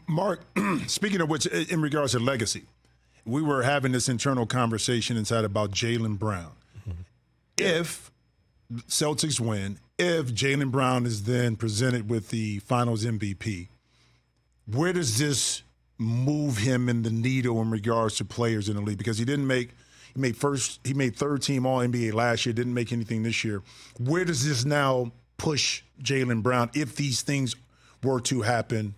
Mark, speaking of which, in regards to legacy, we were having this internal conversation inside about Jaylen Brown. If Celtics win, if Jaylen Brown is then presented with the Finals MVP, where does this move him in the needle in regards to players in the league? Because he made third team All NBA last year, didn't make anything this year. Where does this now push Jaylen Brown if these things were to happen,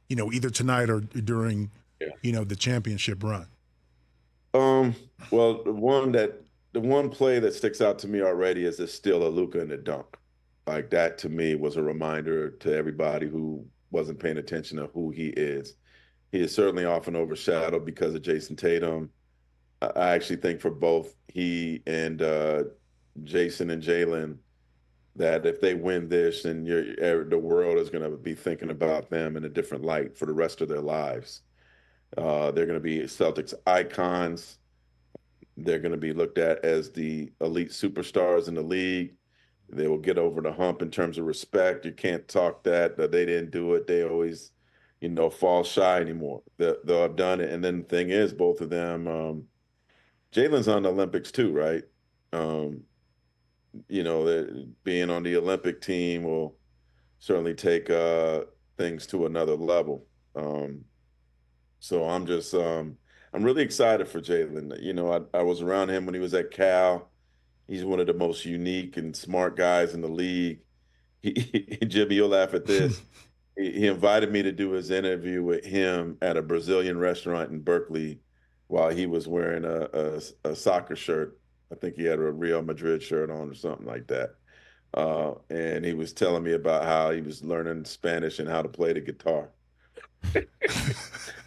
either tonight or during, the championship run? Well, the one play that sticks out to me already is the steal of Luka in the dunk. Like that to me was a reminder to everybody who wasn't paying attention to who he is. He is certainly often overshadowed because of Jason Tatum. I actually think for both he and Jason and Jaylen, that if they win this, then the world is going to be thinking about them in a different light for the rest of their lives. They're going to be Celtics icons. They're going to be looked at as the elite superstars in the league. They will get over the hump in terms of respect. You can't talk that they didn't do it. They always, fall shy anymore. They'll have done it. And then the thing is, both of them, Jalen's on the Olympics too, right? Being on the Olympic team will certainly take things to another level. So I'm really excited for Jaylen. I was around him when he was at Cal. He's one of the most unique and smart guys in the league. Jimmy, you'll laugh at this. He invited me to do his interview with him at a Brazilian restaurant in Berkeley while he was wearing a soccer shirt. I think he had a Real Madrid shirt on or something like that. And he was telling me about how he was learning Spanish and how to play the guitar.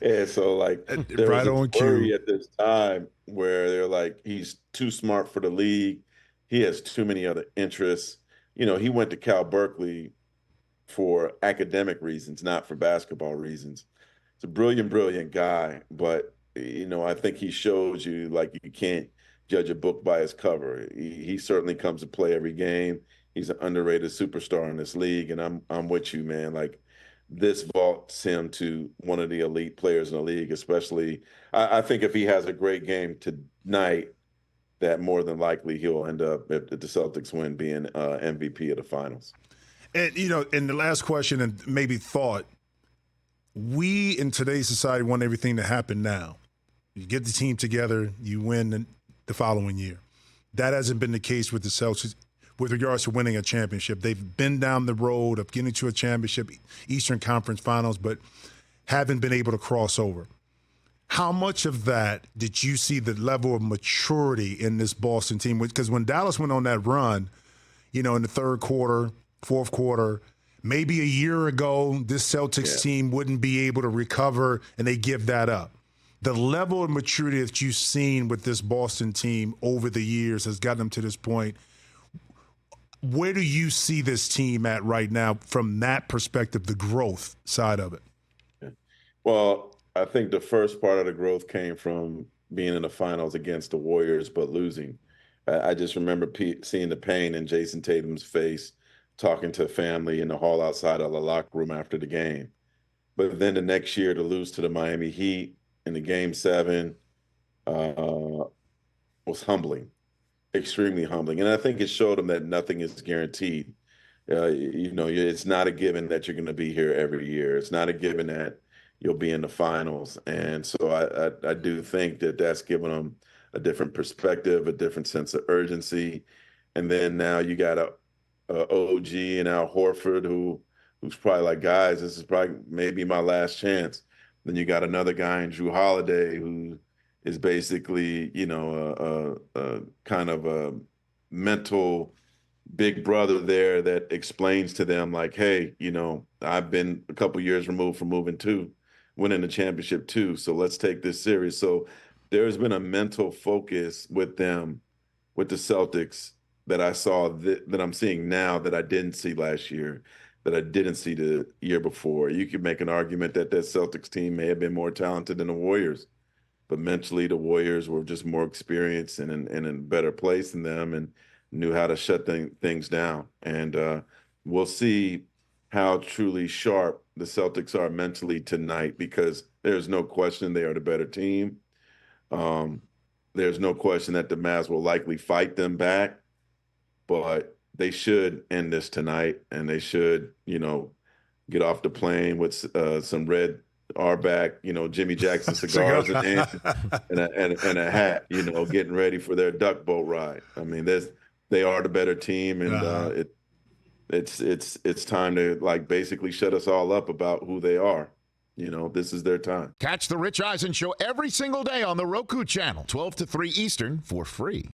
And so, there right was on a worry cue at this time where they're like, he's too smart for the league. He has too many other interests. He went to Cal Berkeley for academic reasons, not for basketball reasons. He's a brilliant, brilliant guy, but I think he shows you you can't judge a book by its cover. He certainly comes to play every game. He's an underrated superstar in this league, and I'm with you, man. This vaults him to one of the elite players in the league, especially I think if he has a great game tonight, that more than likely he'll end up, if the Celtics win, being MVP of the finals. And, and the last question and maybe thought, we in today's society want everything to happen now. You get the team together, you win the following year. That hasn't been the case with the Celtics with regards to winning a championship. They've been down the road of getting to a championship, Eastern Conference Finals, but haven't been able to cross over. How much of that did you see the level of maturity in this Boston team? Because when Dallas went on that run, in the third quarter, fourth quarter, maybe a year ago, this Celtics team wouldn't be able to recover, and they give that up. The level of maturity that you've seen with this Boston team over the years has gotten them to this point. Where do you see this team at right now from that perspective, the growth side of it? Well, I think the first part of the growth came from being in the finals against the Warriors, but losing. I just remember seeing the pain in Jason Tatum's face, talking to family in the hall outside of the locker room after the game. But then the next year to lose to the Miami Heat in the Game 7 was humbling, extremely humbling. And I think it showed them that nothing is guaranteed. It's not a given that you're going to be here every year. It's not a given that you'll be in the finals. And so I do think that that's given them a different perspective, a different sense of urgency. And then now you got a OG and Al Horford who's probably like, guys, this is probably maybe my last chance. Then you got another guy in Drew Holiday who is basically, a kind of a mental big brother there that explains to them like, hey, I've been a couple years removed from winning the championship too. So let's take this serious. So there's been a mental focus with them, with the Celtics, that I saw that I'm seeing now that I didn't see last year, that I didn't see the year before. You could make an argument that Celtics team may have been more talented than the Warriors, but mentally the Warriors were just more experienced and in a better place than them and knew how to shut things down. And we'll see how truly sharp the Celtics are mentally tonight, because there's no question they are the better team. There's no question that the Mavs will likely fight them back, but they should end this tonight, and they should, get off the plane with some red R-back, Jimmy Jackson cigars and a hat, getting ready for their duck boat ride. I mean, they are the better team, and it's time to basically shut us all up about who they are. This is their time. Catch the Rich Eisen Show every single day on the Roku channel, 12 to 3 Eastern, for free.